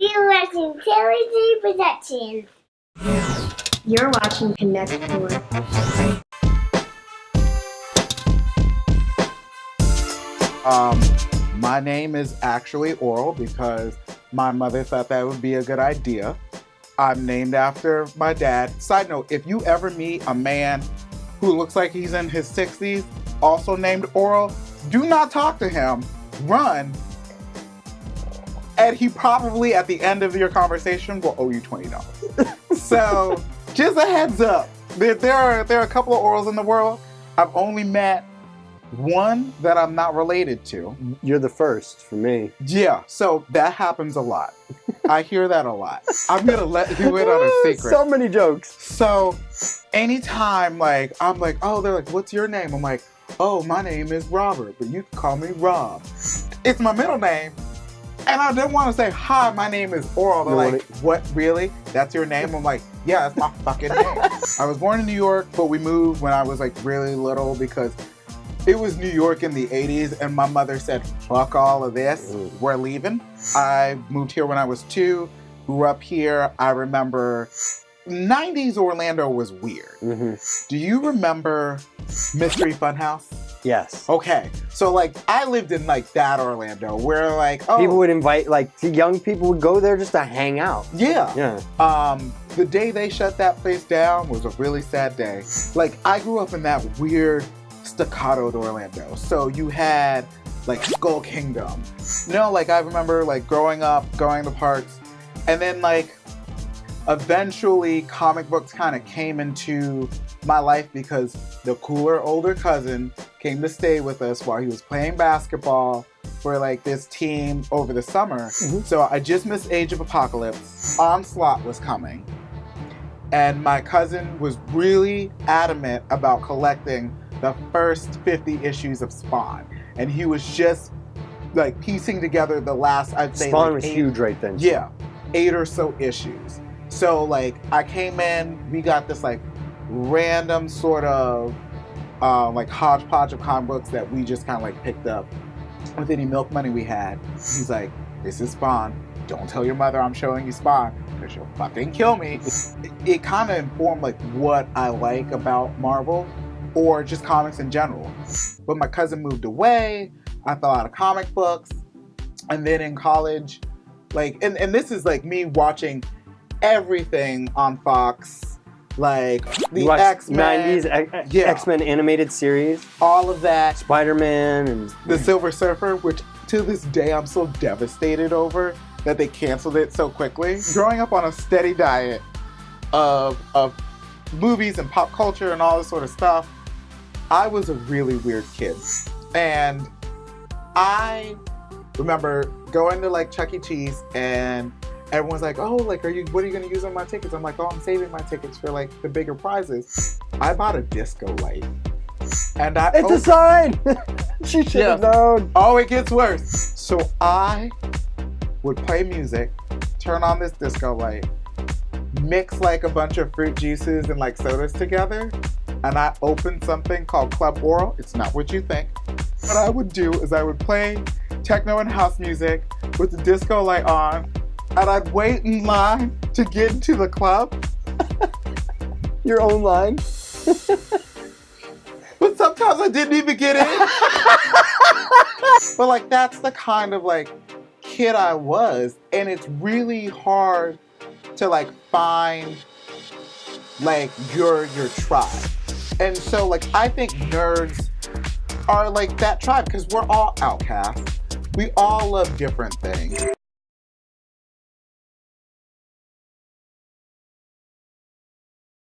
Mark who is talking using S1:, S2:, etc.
S1: You're watching Kelly Productions.
S2: You're watching Connect Tour.
S3: My name is actually Oral because my mother thought that would be a good idea. I'm named after my dad. Side note, if you ever meet a man who looks like he's in his 60s, also named Oral, do not talk to him. Run. And he probably, at the end of your conversation, will owe you $20. So, just a heads up. There are a couple of Orals in the world. I've only met one that I'm not related to.
S4: You're the first for me.
S3: Yeah, so that happens a lot. I hear that a lot. I'm gonna let you in on a secret.
S4: So many jokes.
S3: So anytime I'm like, oh, they're like, what's your name? I'm like, oh, my name is Robert, but you can call me Rob. It's my middle name. And I didn't want to say, hi, my name is Oral. They're like, what, really? That's your name? I'm like, yeah, that's my fucking name. I was born in New York, but we moved when I was really little because it was New York in the 80s, and my mother said, fuck all of this, we're leaving. I moved here when I was 2, grew up here. I remember 90s Orlando was weird. Mm-hmm. Do you remember Mystery Funhouse?
S4: Yes.
S3: Okay, so I lived in that Orlando where
S4: people would invite, young people would go there just to hang out.
S3: Yeah.
S4: Yeah.
S3: The day they shut that place down was a really sad day. I grew up in that weird staccatoed Orlando. So you had Skull Kingdom. I remember growing up, going to parks, and then eventually comic books kind of came into my life because the cooler older cousin came to stay with us while he was playing basketball for this team over the summer. Mm-hmm. So I just missed Age of Apocalypse. Onslaught was coming. And my cousin was really adamant about collecting the first 50 issues of Spawn. And he was just piecing together the last, I'd say
S4: Spawn was huge right then.
S3: Yeah, 8 or so issues. So I came in, we got this random sort of hodgepodge of comic books that we just kind of picked up with any milk money we had. He's like, this is Spawn. Don't tell your mother I'm showing you Spawn because she'll fucking kill me. It kind of informed what I like about Marvel or just comics in general. But my cousin moved away. I fell out of comic books. And then in college, and this is me watching everything on Fox, the X-Men.
S4: 90s X-Men animated series.
S3: All of that.
S4: Spider-Man and
S3: The Silver Surfer, which to this day I'm so devastated over that they canceled it so quickly. Growing up on a steady diet of movies and pop culture and all this sort of stuff, I was a really weird kid. And I remember going to Chuck E. Cheese and everyone's like, oh, what are you going to use on my tickets? I'm like, oh, I'm saving my tickets for the bigger prizes. I bought a disco light. And
S4: it's a sign! She should have known.
S3: Oh, it gets worse. So I would play music, turn on this disco light, mix a bunch of fruit juices and sodas together, and I opened something called Club Oral. It's not what you think. What I would do is I would play techno and house music with the disco light on, and I'd wait in line to get into the club.
S4: Your own line?
S3: But sometimes I didn't even get in. But that's the kind of kid I was, and it's really hard to find your tribe. And so I think nerds are that tribe because we're all outcasts. We all love different things.